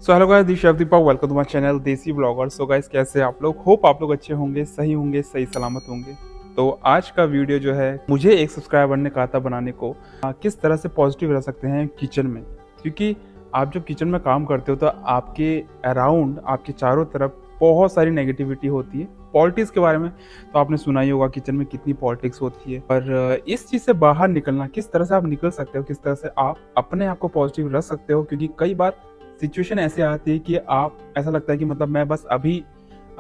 So hello guys, this Deepa, welcome to my channel Desi blogger. So guys, कैसे हैं आप लोग? होप आप लोग अच्छे होंगे, सही सलामत होंगे। तो आज का वीडियो जो है, मुझे एक सब्सक्राइबर ने कहा था बनाने को, किस तरह से पॉजिटिव रह सकते हैं किचन में। क्योंकि आप जब किचन में काम करते हो तो आपके अराउंड, आपके चारों तरफ बहुत सारी नेगेटिविटी होती है। पॉलिटिक्स के बारे में तो आपने सुना ही होगा, किचन में कितनी पॉलिटिक्स होती है। पर इस चीज़ से बाहर निकलना, किस तरह से आप निकल सकते हो, किस तरह से आप अपने आप को पॉजिटिव रख सकते हो। क्योंकि कई बार सिचुएशन ऐसे आती है कि आप, ऐसा लगता है कि मतलब मैं बस अभी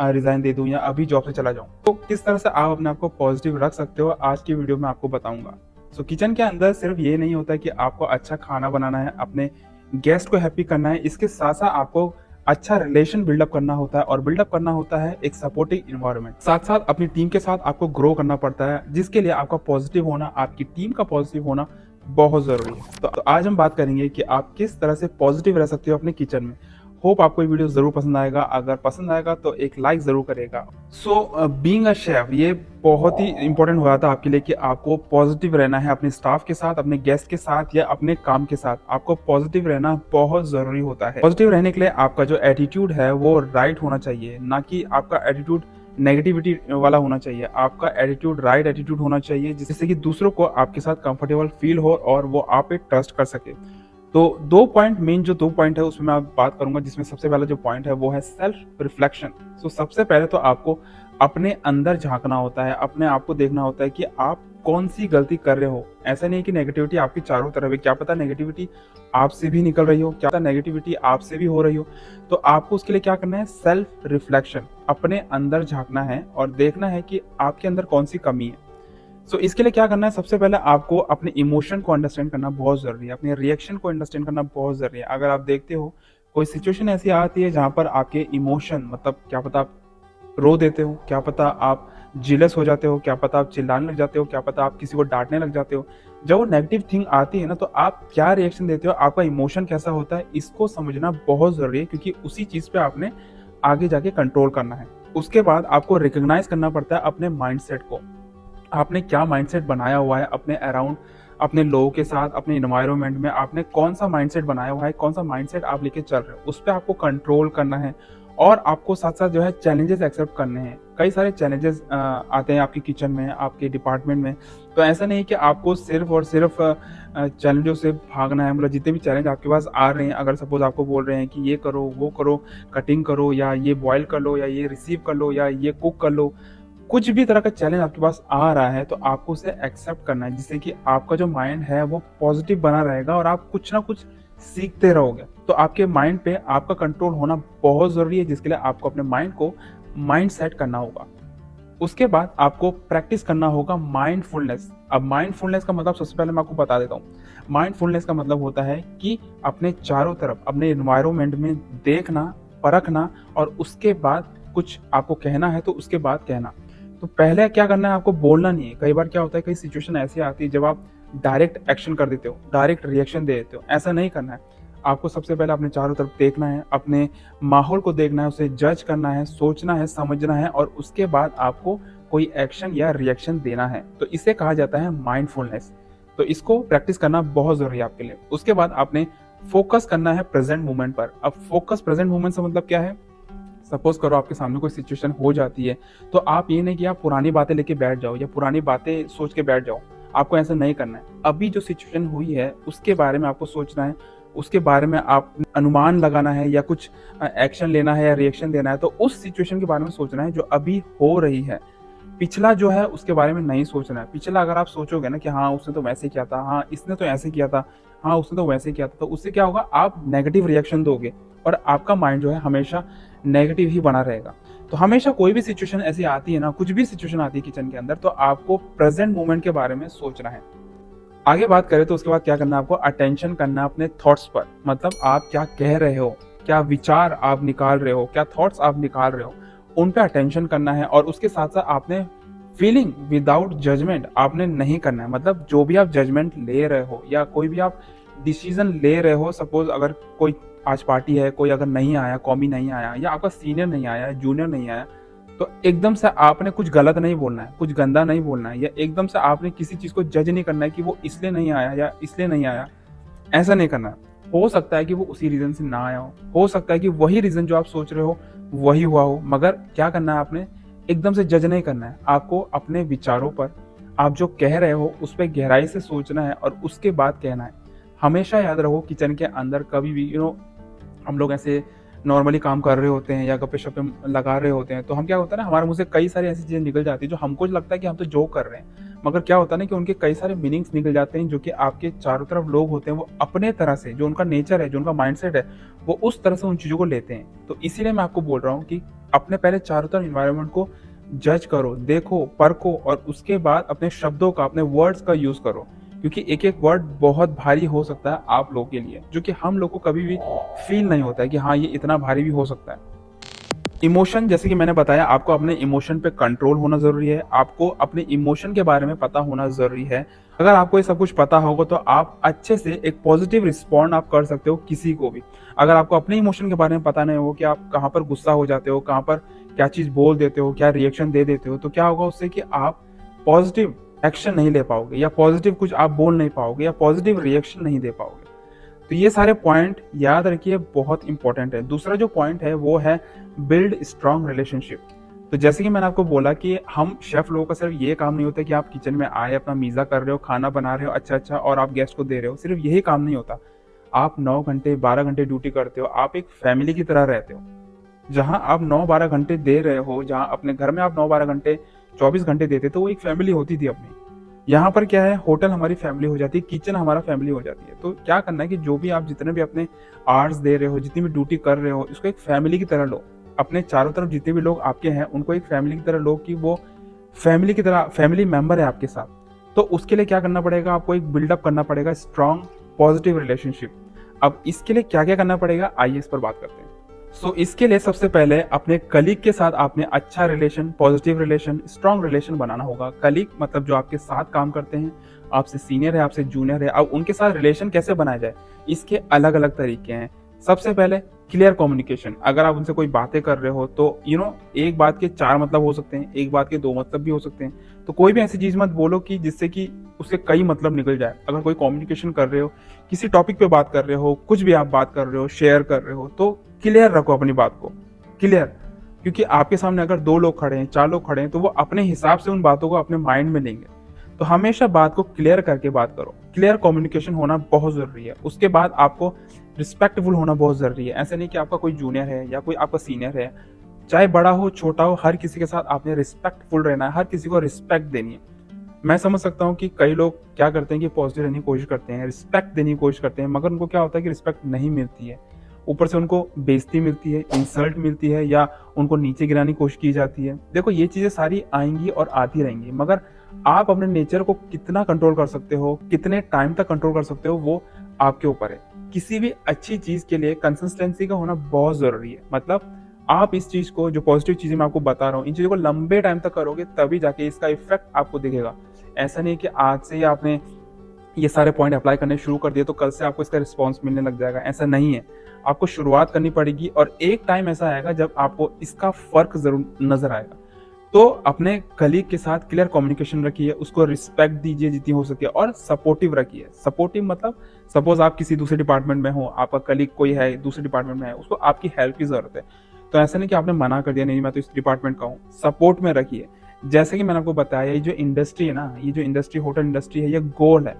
रिजाइन दे दूं या अभी जॉब से चला जाऊं। तो किस तरह से आप अपने आप को पॉजिटिव रख सकते हो, आज की वीडियो में आपको बताऊंगा। सो किचन के अंदर सिर्फ ये नहीं होता कि आपको अच्छा खाना बनाना है, अपने गेस्ट को हैप्पी करना है, इसके साथ साथ आपको अच्छा रिलेशन बिल्डअप करना होता है। और बिल्डअप करना होता है एक सपोर्टिव इन्वायरमेंट। साथ साथ अपनी टीम के साथ आपको ग्रो करना पड़ता है, जिसके लिए आपका पॉजिटिव होना, आपकी टीम का पॉजिटिव होना बहुत जरूरी है। तो आज हम बात करेंगे कि आप किस तरह से पॉजिटिव रह सकते हो अपने किचन में। होप आपको ये वीडियो जरूर पसंद आएगा। अगर पसंद आएगा तो एक लाइक जरूर करेगा। सो बीइंग अ शेफ, ये बहुत ही इंपॉर्टेंट हो जाता है आपके लिए कि आपको पॉजिटिव रहना है अपने स्टाफ के साथ, अपने गेस्ट के साथ या अपने काम के साथ। आपको पॉजिटिव रहना बहुत जरूरी होता है। पॉजिटिव रहने के लिए आपका जो एटीट्यूड है वो राइट होना चाहिए, ना कि आपका एटीट्यूड नेगेटिविटी वाला होना चाहिए। आपका एटीट्यूड राइट एटीट्यूड होना चाहिए, जिससे कि दूसरों को आपके साथ कंफर्टेबल फील हो और वो आप पे ट्रस्ट कर सके। तो दो पॉइंट है उसमें मैं बात करूंगा, जिसमें सबसे पहला जो पॉइंट है वो है सेल्फ रिफ्लेक्शन। तो सबसे पहले तो आपको अपने अंदर झांकना होता है, अपने आप को देखना होता है कि आप कौन सी गलती कर रहे हो। ऐसा नहीं है कि नेगेटिविटी आपकी चारों तरफ है, क्या पता नेगेटिविटी आपसे भी निकल रही हो, क्या पता नेगेटिविटी आपसे भी हो रही हो। तो आपको उसके लिए क्या करना है, सेल्फ रिफ्लेक्शन, अपने अंदर झांकना है और देखना है कि आपके अंदर कौन सी कमी है। सो इसके लिए क्या करना है, सबसे पहले आपको अपने इमोशन को अंडरस्टैंड करना बहुत जरूरी है, अपने रिएक्शन को अंडरस्टैंड करना बहुत जरूरी है। अगर आप देखते हो कोई सिचुएशन ऐसी आती है जहां पर आपके इमोशन, मतलब क्या पता आप रो देते हो, क्या पता आप जिलस हो जाते हो, क्या पता आप चिल्लाने लग जाते हो, क्या पता आप किसी को डांटने लग जाते हो। जब वो नेगेटिव थिंग आती है ना, तो आप क्या रिएक्शन देते हो, आपका इमोशन कैसा होता है, इसको समझना बहुत जरूरी है। क्योंकि उसी चीज पे आपने आगे जाके कंट्रोल करना है। उसके बाद आपको रिकॉग्नाइज करना पड़ता है अपने माइंडसेट को। आपने क्या माइंडसेट बनाया हुआ है अपने अराउंड, अपने लोगों के साथ, अपने एनवायरनमेंट में आपने कौन सा माइंडसेट बनाया हुआ है, कौन सा माइंडसेट आप लेके चल रहे हो, उस पर आपको कंट्रोल करना है। और आपको साथ साथ जो है चैलेंजेस एक्सेप्ट करने हैं। कई सारे चैलेंजेस आते हैं आपके किचन में, आपके डिपार्टमेंट में। तो ऐसा नहीं कि आपको सिर्फ और सिर्फ चैलेंजों से भागना है। मतलब जितने भी चैलेंज आपके पास आ रहे हैं, अगर सपोज आपको बोल रहे हैं कि ये करो, वो करो, कटिंग करो, या ये बॉयल कर लो, या ये रिसीव कर लो, या ये कुक कर लो, कुछ भी तरह का चैलेंज आपके पास आ रहा है तो आपको उसे एक्सेप्ट करना है, जिससे कि आपका जो माइंड है वो पॉजिटिव बना रहेगा और आप कुछ ना कुछ सीखते रहोगे। तो आपके माइंड पे आपका कंट्रोल होना बहुत जरूरी है, जिसके लिए आपको अपने माइंड को माइंड सेट करना होगा। उसके बाद आपको प्रैक्टिस करना होगा माइंडफुलनेस। अब माइंडफुलनेस का मतलब सबसे पहले मैं आपको बता देता हूँ। माइंडफुलनेस का मतलब होता है कि अपने चारों तरफ, अपने एनवायरमेंट में देखना, परखना और उसके बाद कुछ आपको कहना है तो उसके बाद कहना। तो पहले क्या करना है, आपको बोलना नहीं है। कई बार क्या होता है, कई सिचुएशन ऐसी आती है जब आप डायरेक्ट एक्शन कर देते हो, डायरेक्ट रिएक्शन दे देते हो। ऐसा नहीं करना है। आपको सबसे पहले अपने चारों तरफ देखना है, अपने माहौल को देखना है, उसे जज करना है, सोचना है, समझना है और उसके बाद आपको कोई एक्शन या रिएक्शन देना है। तो इसे कहा जाता है माइंडफुलनेस। तो इसको प्रैक्टिस करना बहुत जरूरी है आपके लिए। उसके बाद आपने फोकस करना है प्रेजेंट मोमेंट पर। अब फोकस प्रेजेंट मोमेंट से मतलब क्या है, सपोज करो आपके सामने कोई सिचुएशन हो जाती है, तो आप ये नहीं कि आप पुरानी बातें लेके बैठ जाओ या पुरानी बातें सोच के बैठ जाओ। आपको ऐसा नहीं करना है। अभी जो सिचुएशन हुई है उसके बारे में आपको सोचना है, उसके बारे में आप अनुमान लगाना है या कुछ एक्शन लेना है या रिएक्शन देना है। तो उस सिचुएशन के बारे में सोचना है जो अभी हो रही है। पिछला जो है उसके बारे में नहीं सोचना है। पिछला अगर आप सोचोगे ना कि हाँ उसने तो वैसे किया था, हाँ इसने तो ऐसे किया था, हाँ उसने तो वैसे किया था, तो उससे क्या होगा, आप नेगेटिव रिएक्शन दोगे और आपका माइंड जो है हमेशा नेगेटिव ही बना रहेगा। तो हमेशा कोई भी सिचुएशन ऐसी आती है ना, कुछ भी सिचुएशन आती है किचन के अंदर, तो आपको प्रेजेंट मोमेंट के बारे में सोचना है। आगे बात करें तो उसके बाद क्या करना है, आपको अटेंशन करना है अपने थॉट्स पर। मतलब आप क्या कह रहे हो, क्या विचार आप निकाल रहे हो, क्या थॉट्स आप निकाल रहे हो, उन पे अटेंशन करना है। और उसके साथ साथ आपने फीलिंग विदाउट जजमेंट आपने नहीं करना है। मतलब जो भी आप जजमेंट ले रहे हो या कोई भी आप डिसीजन ले रहे हो, सपोज अगर कोई आज पार्टी है, कोई अगर नहीं आया, कॉमी नहीं आया या आपका सीनियर नहीं आया, जूनियर नहीं आया, तो एकदम से आपने कुछ गलत नहीं बोलना है, कुछ गंदा नहीं बोलना है, या एकदम से आपने किसी चीज को जज नहीं करना है कि वो इसलिए नहीं आया या इसलिए नहीं आया। ऐसा नहीं करना है। हो सकता है कि वो उसी रीज़न से ना आया हो सकता है कि वही रीज़न जो आप सोच रहे हो वही हुआ हो, मगर क्या करना है आपने, एकदम से जज नहीं करना है। आपको अपने विचारों पर, आप जो कह रहे हो उस पे गहराई से सोचना है और उसके बाद कहना है। हमेशा याद रखो किचन के अंदर कभी भी हम लोग ऐसे नॉर्मली काम कर रहे होते हैं या गप्पे-शप्पे लगा रहे होते हैं, तो हम क्या होता है ना, हमारे मुँह से कई सारी ऐसी चीज़ें निकल जाती हैं जो हमको लगता है कि हम तो जोक कर रहे हैं। मगर क्या होता है ना कि उनके कई सारे मीनिंग्स निकल जाते हैं, जो कि आपके चारों तरफ लोग होते हैं वो अपने तरह से, जो उनका नेचर है, जो उनका माइंडसेट है, वो उस तरह से उन चीज़ों को लेते हैं। तो इसीलिए मैं आपको बोल रहा हूँ कि अपने पहले चारों तरफ एनवायरनमेंट को जज करो, देखो, परखो और उसके बाद अपने शब्दों का, अपने वर्ड्स का यूज़ करो। क्योंकि एक-एक वर्ड बहुत भारी हो सकता है आप लोग के लिए, जो कि हम लोग को कभी भी फ़ील नहीं होता है कि हाँ, ये इतना भारी भी हो सकता है। इमोशन, जैसे कि मैंने बताया, आपको अपने इमोशन पे कंट्रोल होना ज़रूरी है, आपको अपने इमोशन के बारे में पता होना ज़रूरी है। अगर आपको ये सब कुछ पता होगा तो आप अच्छे से एक पॉजिटिव रिस्पॉन्ड आप कर सकते हो किसी को भी। अगर आपको अपने इमोशन के बारे में पता नहीं हो कि आप कहाँ पर गुस्सा हो जाते हो, कहाँ पर क्या चीज़ बोल देते हो, क्या रिएक्शन दे देते हो, तो क्या होगा उससे कि आप पॉजिटिव एक्शन नहीं ले पाओगे या पॉजिटिव कुछ आप बोल नहीं पाओगे या पॉजिटिव रिएक्शन नहीं दे पाओगे। तो ये सारे पॉइंट याद रखिए, बहुत इंपॉर्टेंट है। दूसरा जो पॉइंट है वो है बिल्ड स्ट्रॉन्ग रिलेशनशिप। तो जैसे कि मैंने आपको बोला कि हम शेफ लोगों का सिर्फ ये काम नहीं होता कि आप किचन में आए, अपना मीज़ा कर रहे हो, खाना बना रहे हो अच्छा और आप गेस्ट को दे रहे हो, सिर्फ यही काम नहीं होता। आप 9 घंटे 12 घंटे ड्यूटी करते हो, आप एक फैमिली की तरह रहते हो। जहाँ आप 9-12 घंटे दे रहे हो, जहाँ अपने घर में आप 9-12 घंटे 24 घंटे देते, तो वो एक फैमिली होती थी अपनी। यहाँ पर क्या है, होटल हमारी फैमिली हो जाती है, किचन हमारा फैमिली हो जाती है। तो क्या करना है कि जो भी आप जितने भी अपने आवर्स दे रहे हो, जितनी भी ड्यूटी कर रहे हो, इसको एक फैमिली की तरह लो। अपने चारों तरफ जितने भी लोग आपके हैं उनको एक फैमिली की तरह लो, कि वो फैमिली की तरह फैमिली मेंबर है आपके साथ। तो उसके लिए क्या करना पड़ेगा, आपको एक बिल्डअप करना पड़ेगा स्ट्रॉन्ग पॉजिटिव रिलेशनशिप। अब इसके लिए क्या क्या करना पड़ेगा, आइए इस पर बात करते हैं। इसके लिए सबसे पहले अपने कलीग के साथ आपने अच्छा relation, positive relation, strong relation बनाना होगा। कलीग मतलब जो आपके साथ काम करते हैं, आपसे सीनियर है, आपसे जूनियर है। अब उनके साथ रिलेशन कैसे बनाया जाए, इसके अलग अलग तरीके हैं। सबसे पहले क्लियर कम्युनिकेशन। अगर आप उनसे कोई बातें कर रहे हो तो एक बात के 4 मतलब हो सकते हैं, एक बात के 2 मतलब भी हो सकते हैं। तो कोई भी ऐसी चीज मत बोलो कि जिससे कि उसके कई मतलब निकल जाए। अगर कोई कम्युनिकेशन कर रहे हो, किसी टॉपिक पे बात कर रहे हो, कुछ भी आप बात कर रहे हो, शेयर कर रहे हो, तो क्लियर रखो अपनी बात को, क्लियर। क्योंकि आपके सामने अगर 2 लोग खड़े हैं, 4 लोग खड़े हैं, तो वो अपने हिसाब से उन बातों को अपने माइंड में लेंगे। तो हमेशा बात को क्लियर करके बात करो। क्लियर कम्युनिकेशन होना बहुत जरूरी है। उसके बाद आपको रिस्पेक्टफुल होना बहुत जरूरी है। ऐसा नहीं कि आपका कोई जूनियर है या कोई आपका सीनियर है, चाहे बड़ा हो छोटा हो, हर किसी के साथ आपने रिस्पेक्टफुल रहना है, हर किसी को रिस्पेक्ट देनी है। मैं समझ सकता हूँ कि कई लोग क्या करते हैं कि पॉजिटिव रहने की कोशिश करते हैं, रिस्पेक्ट देने की कोशिश करते हैं, मगर उनको क्या होता है कि रिस्पेक्ट नहीं मिलती है। ऊपर से उनको बेइज्जती मिलती है, इंसल्ट मिलती है, या उनको नीचे गिराने की कोशिश की जाती है। देखो, ये चीजें सारी आएंगी और आती रहेंगी, मगर आप अपने नेचर को कितना कंट्रोल कर सकते हो, कितने टाइम तक कंट्रोल कर सकते हो, वो आपके ऊपर है। किसी भी अच्छी चीज के लिए कंसिस्टेंसी का होना बहुत जरूरी है। मतलब आप इस चीज को, जो पॉजिटिव चीजें मैं आपको बता रहा हूँ, इन चीजों को लंबे टाइम तक करोगे तभी जाके इसका इफेक्ट आपको दिखेगा। ऐसा नहीं कि आज से ही आपने ये सारे पॉइंट अप्लाई करने शुरू कर दिए तो कल से आपको इसका रिस्पॉन्स मिलने लग जाएगा, ऐसा नहीं है। आपको शुरुआत करनी पड़ेगी और एक टाइम ऐसा आएगा जब आपको इसका फर्क जरूर नजर आएगा। तो अपने कलीग के साथ क्लियर कम्युनिकेशन रखिए, उसको रिस्पेक्ट दीजिए जितनी हो सके, और सपोर्टिव रखिए। सपोर्टिव मतलब सपोज आप किसी दूसरे डिपार्टमेंट में हो, आपका कलीग कोई है दूसरे डिपार्टमेंट में है, उसको आपकी हेल्प की जरूरत है, तो ऐसा नहीं कि आपने मना कर दिया, नहीं मैं तो इस डिपार्टमेंट का हूँ। सपोर्ट में रखिए। जैसे कि मैंने आपको बताया, ये जो इंडस्ट्री है ना, ये जो इंडस्ट्री, होटल इंडस्ट्री है, ये गोल है।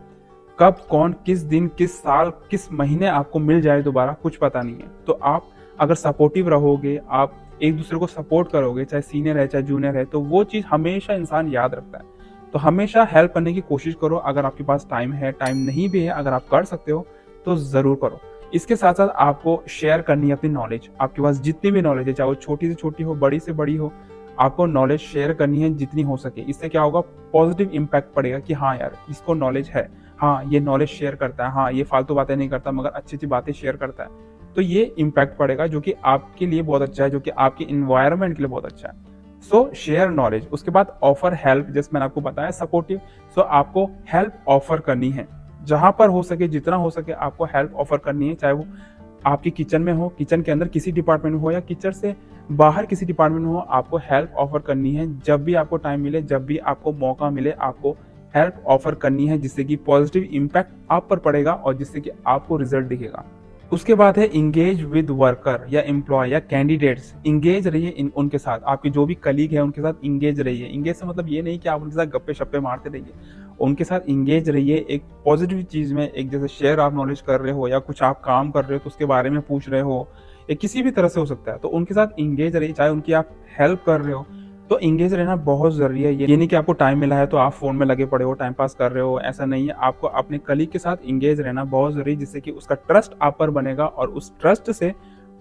कब, कौन, किस दिन, किस साल, किस महीने आपको मिल जाए दोबारा, कुछ पता नहीं है। तो आप अगर सपोर्टिव रहोगे, आप एक दूसरे को सपोर्ट करोगे, चाहे सीनियर है चाहे जूनियर है, तो वो चीज हमेशा इंसान याद रखता है। तो हमेशा हेल्प करने की कोशिश करो। अगर आपके पास टाइम है, टाइम नहीं भी है, अगर आप कर सकते हो तो जरूर करो। इसके साथ साथ आपको शेयर करनी है अपनी नॉलेज। आपके पास जितनी भी नॉलेज है, चाहे वो छोटी से छोटी हो, बड़ी से बड़ी हो, आपको नॉलेज शेयर करनी है जितनी हो सके। इससे क्या होगा, पॉजिटिव इम्पैक्ट पड़ेगा कि हाँ यार, इसको नॉलेज है, हाँ ये नॉलेज शेयर करता है, हाँ ये फालतू बातें नहीं करता मगर अच्छी अच्छी बातें शेयर करता है। तो ये इम्पैक्ट पड़ेगा जो कि आपके लिए बहुत अच्छा है, जो कि आपके इन्वायरमेंट के लिए बहुत अच्छा है। सो शेयर नॉलेज। उसके बाद ऑफर हेल्प, जैसे मैंने आपको बताया सपोर्टिव। सो आपको हेल्प ऑफर करनी है, जहां पर हो सके, जितना हो सके आपको हेल्प ऑफर करनी है। चाहे वो आपकी किचन में हो, किचन के अंदर किसी डिपार्टमेंट में हो, या किचन से बाहर किसी डिपार्टमेंट में हो, आपको हेल्प ऑफर करनी है। जब भी आपको टाइम मिले, जब भी आपको मौका मिले, आपको हेल्प ऑफर करनी है, जिससे कि पॉजिटिव इम्पैक्ट आप पर पड़ेगा और जिससे कि आपको रिजल्ट दिखेगा। उसके बाद है इंगेज विद वर्कर या एम्प्लॉय या कैंडिडेट्स। इंगेज रहिए उनके साथ, आपके जो भी कलीग है उनके साथ इंगेज रहिए। इंगेज से मतलब ये नहीं कि आप उनके साथ गप्पे शप्पे मारते रहिए, उनके साथ इंगेज रहिए एक पॉजिटिव चीज में। एक जैसे शेयर आप नॉलेज कर रहे हो या कुछ आप काम कर रहे हो तो उसके बारे में पूछ रहे हो, या किसी भी तरह से हो सकता है, तो उनके साथ इंगेज रहिए। चाहे उनकी आप हेल्प कर रहे हो तो इंगेज रहना बहुत जरूरी है। ये नहीं कि आपको टाइम मिला है तो आप फोन में लगे पड़े हो, टाइम पास कर रहे हो, ऐसा नहीं है। आपको अपने कलीग के साथ इंगेज रहना बहुत जरूरी है, जिससे कि उसका ट्रस्ट आप पर बनेगा और उस ट्रस्ट से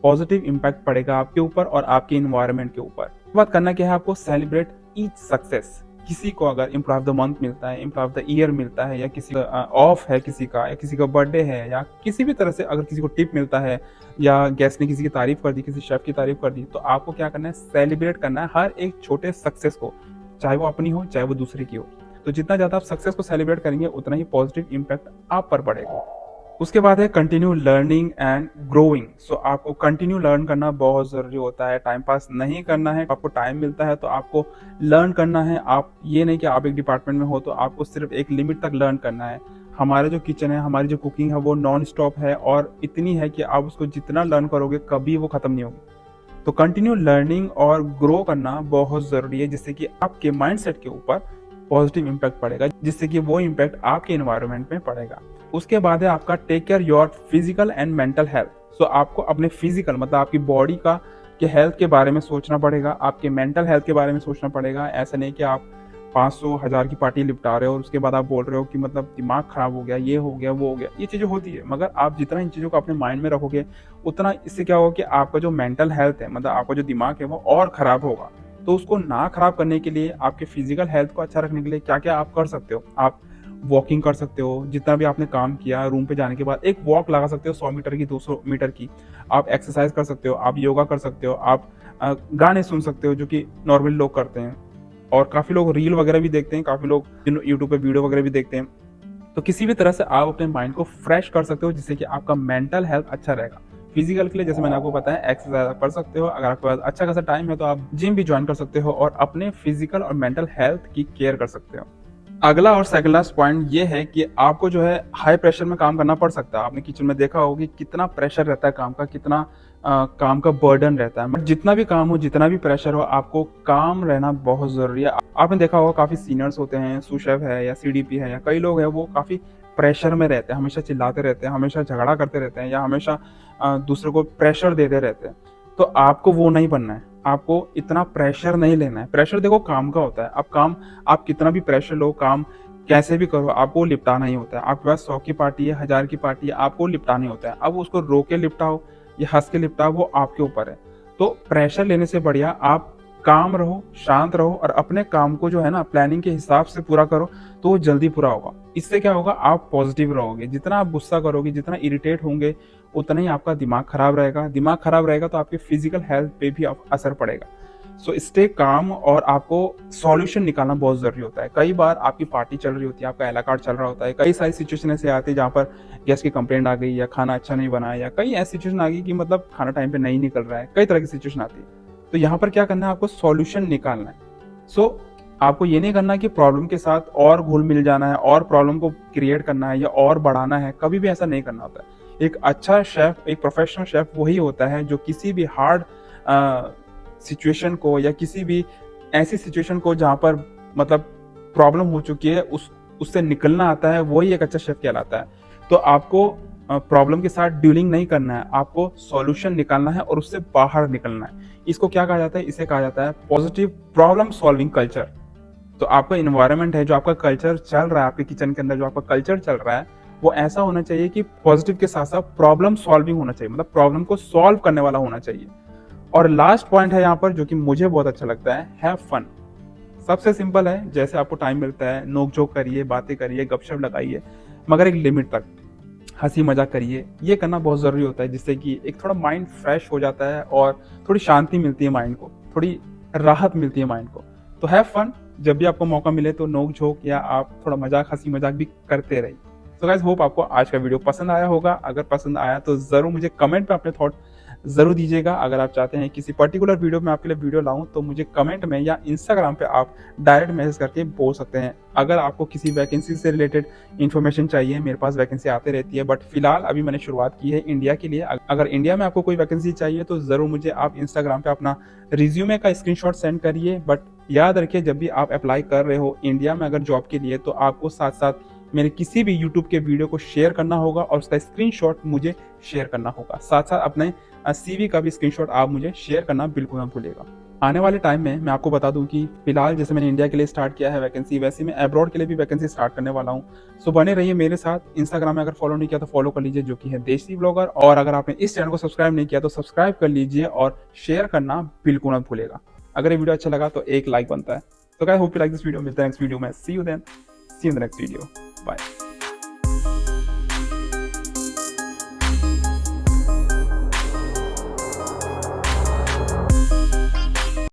पॉजिटिव इंपैक्ट पड़ेगा आपके ऊपर और आपके इन्वायरमेंट के ऊपर। बात करना क्या है आपको, सेलिब्रेट ईच सक्सेस। किसी को अगर एम्प्लॉय ऑफ द मंथ मिलता है, एम्प्लॉय ऑफ द ईयर मिलता है, या किसी का ऑफ है किसी का, या किसी का बर्थडे है, या किसी भी तरह से अगर किसी को टिप मिलता है, या गेस्ट ने किसी की तारीफ कर दी, किसी शेफ की तारीफ कर दी, तो आपको क्या करना है, सेलिब्रेट करना है हर एक छोटे सक्सेस को, चाहे वो अपनी हो चाहे वो दूसरे की हो। तो जितना ज्यादा आप सक्सेस को सेलिब्रेट करेंगे उतना ही पॉजिटिव इंपैक्ट आप पर पड़ेगा। उसके बाद है कंटिन्यू लर्निंग एंड ग्रोइंग। सो आपको कंटिन्यू लर्न करना बहुत जरूरी होता है, टाइम पास नहीं करना है। आपको टाइम मिलता है तो आपको लर्न करना है। आप ये नहीं कि आप एक डिपार्टमेंट में हो तो आपको सिर्फ एक लिमिट तक लर्न करना है। हमारा जो किचन है, हमारी जो कुकिंग है वो नॉन स्टॉप है और इतनी है कि आप उसको जितना लर्न करोगे कभी वो खत्म नहीं होगी। तो कंटिन्यू लर्निंग और ग्रो करना बहुत जरूरी है, जिससे कि आपके माइंडसेट के ऊपर पॉजिटिव इंपैक्ट पड़ेगा, जिससे कि वो इंपैक्ट आपके एनवायरनमेंट में पड़ेगा। उसके बाद है आपका take care your physical and mental health. So आपको अपने फिजिकल मतलब आपकी बॉडी का के हेल्थ के बारे में सोचना पड़ेगा, आपके मेंटल हेल्थ के बारे में सोचना पड़ेगा। ऐसा नहीं कि आप 500 1000 की पार्टी लिपटा रहे हो और उसके बाद आप बोल रहे हो कि मतलब दिमाग खराब हो गया, ये हो गया वो हो गया। ये चीजें होती है, मगर आप जितना इन चीजों को अपने माइंड में रखोगे उतना इससे क्या होगा कि आपका जो मेंटल हेल्थ है, मतलब आपका जो दिमाग है वो और खराब होगा। तो उसको ना खराब करने के लिए, आपके फिजिकल हेल्थ को अच्छा रखने के लिए क्या क्या आप कर सकते हो, आप वॉकिंग कर सकते हो। जितना भी आपने काम किया रूम पे जाने के बाद एक वॉक लगा सकते हो, 100 मीटर की, 200 मीटर की। आप एक्सरसाइज कर सकते हो, आप योगा कर सकते हो, आप गाने सुन सकते हो जो कि नॉर्मल लोग करते हैं। और काफी लोग रील वगैरह भी देखते हैं, काफी लोग यूट्यूब पे वीडियो वगैरह भी देखते हैं। तो किसी भी तरह से आप अपने माइंड को फ्रेश कर सकते हो, जिससे कि आपका मेंटल हेल्थ अच्छा रहेगा। फिजिकल के लिए जैसे मैंने आपको बताया, एक्सरसाइज आप कर सकते हो। अगर आपके पास अच्छा खासा टाइम है तो आप जिम भी ज्वाइन कर सकते हो और अपने फिजिकल और मेंटल हेल्थ की केयर कर सकते हो। अगला और सेकंड लास्ट पॉइंट ये है कि आपको जो है हाई प्रेशर में काम करना पड़ सकता है। आपने किचन में देखा होगा कि कितना प्रेशर रहता है काम का, कितना काम का बर्डन रहता है। बट जितना भी काम हो, जितना भी प्रेशर हो, आपको काम रहना बहुत जरूरी है। आपने देखा होगा काफी सीनियर्स होते हैं, सूशेफ है या सीडीपी है या कई लोग हैं, वो काफी प्रेशर में रहते हैं, हमेशा चिल्लाते रहते हैं, हमेशा झगड़ा करते रहते हैं, या हमेशा दूसरे को प्रेशर देते रहते हैं। तो आपको वो नहीं बनना है, आपको इतना प्रेशर नहीं लेना है। प्रेशर देखो काम का होता है, अब काम आप कितना भी प्रेशर लो, काम कैसे भी करो, आपको लिपटाना ही होता है। आपके पास 100 की पार्टी है, 1000 की पार्टी है, आपको लिपटाना ही होता है। अब उसको रो के लिपटाओ या हंस के लिपटाओ, वो आपके ऊपर है। तो प्रेशर लेने से बढ़िया आप काम रहो, शांत रहो और अपने काम को जो है ना प्लानिंग के हिसाब से पूरा करो, तो वो जल्दी पूरा होगा। इससे क्या होगा, आप पॉजिटिव रहोगे। जितना आप गुस्सा करोगे, जितना इरिटेट होंगे, उतना ही आपका दिमाग खराब रहेगा। दिमाग खराब रहेगा तो आपके फिजिकल हेल्थ पे भी असर पड़ेगा। सो स्टे काम, और आपको सॉल्यूशन निकालना बहुत जरूरी होता है। कई बार आपकी पार्टी चल रही होती है, आपका एला कार्ड चल रहा होता है, कई सारी सिचुएशन ऐसे आती है जहाँ पर गेस्ट की कंप्लेंट आ गई, या खाना अच्छा नहीं बना, या कई ऐसी सिचुएशन आ गई कि मतलब खाना टाइम पे नहीं निकल रहा है। कई तरह की सिचुएशन आती है। तो यहाँ पर क्या करना है, आपको सॉल्यूशन निकालना है। सो आपको ये नहीं करना कि प्रॉब्लम के साथ और घुल मिल जाना है और प्रॉब्लम को क्रिएट करना है या और बढ़ाना है। कभी भी ऐसा नहीं करना होता है। एक अच्छा शेफ, एक प्रोफेशनल शेफ वही होता है जो किसी भी हार्ड सिचुएशन को, या किसी भी ऐसी सिचुएशन को जहाँ पर मतलब प्रॉब्लम हो चुकी है, उससे निकलना आता है, वही एक अच्छा शेफ कहलाता है। तो आपको प्रॉब्लम के साथ डीलिंग नहीं करना है, आपको सॉल्यूशन निकालना है और उससे बाहर निकलना है। इसको क्या कहा जाता है, इसे कहा जाता है पॉजिटिव प्रॉब्लम सॉल्विंग कल्चर। तो आपका इन्वायरमेंट है, जो आपका कल्चर चल रहा है, आपके किचन के अंदर जो आपका कल्चर चल रहा है, वो ऐसा होना चाहिए कि पॉजिटिव के साथ साथ प्रॉब्लम सॉल्विंग होना चाहिए, मतलब प्रॉब्लम को सॉल्व करने वाला होना चाहिए। और लास्ट पॉइंट है यहाँ पर जो कि मुझे बहुत अच्छा लगता है, हैव फन। सबसे सिंपल है, जैसे आपको टाइम मिलता है नोक झोंक करिए, बातें करिए, गपशप लगाइए, मगर एक लिमिट तक। हंसी मजाक करिए, ये करना बहुत जरूरी होता है, जिससे कि एक थोड़ा माइंड फ्रेश हो जाता है और थोड़ी शांति मिलती है माइंड को, थोड़ी राहत मिलती है माइंड को। तो हैव फन, जब भी आपको मौका मिले तो नोक झोंक या आप थोड़ा मजाक, हंसी मजाक भी करते रहिए। तो गाइस, होप आपको आज का वीडियो पसंद आया होगा। अगर पसंद आया तो जरूर मुझे कमेंट पे अपने थॉट ज़रूर दीजिएगा। अगर आप चाहते हैं किसी पर्टिकुलर वीडियो में आपके लिए वीडियो लाऊँ तो मुझे कमेंट में या इंस्टाग्राम पे आप डायरेक्ट मैसेज करके बोल सकते हैं। अगर आपको किसी वैकेंसी से रिलेटेड इन्फॉर्मेशन चाहिए, मेरे पास वैकेंसी आती रहती है, बट फिलहाल अभी मैंने शुरुआत की है इंडिया के लिए। अगर इंडिया में आपको कोई वैकेंसी चाहिए तो ज़रूर मुझे आप इंस्टाग्राम पे अपना रिज्यूमे का स्क्रीनशॉट सेंड करिए। बट याद रखिए, जब भी आप अप्लाई कर रहे हो इंडिया में अगर जॉब के लिए, तो आपको साथ साथ मेरे किसी भी यूट्यूब के वीडियो को शेयर करना होगा और उसका स्क्रीनशॉट मुझे शेयर करना होगा। साथ साथ अपने सीवी का भी स्क्रीनशॉट आप मुझे शेयर करना बिल्कुल मत भूलिएगा। आने वाले टाइम में मैं आपको बता दूं कि फिलहाल जैसे मैंने इंडिया के लिए स्टार्ट किया है वैकेंसी, वैसे मैं अब्रॉड के लिए भी वैकेंसी स्टार्ट करने वाला हूं। सो बने रहिए मेरे साथ। इंस्टाग्राम में अगर फॉलो नहीं किया तो फॉलो कर लीजिए, जो कि है देसी ब्लॉगर। और अगर आपने इस चैनल को सब्सक्राइब नहीं किया तो सब्सक्राइब कर लीजिए और शेयर करना बिल्कुल मत भूलिएगा। अगर ये वीडियो अच्छा लगा तो एक लाइक बनता है। तो guys, hope you like this video. मिलते हैं नेक्स्ट वीडियो में। See you then, see you in the next video. Bye.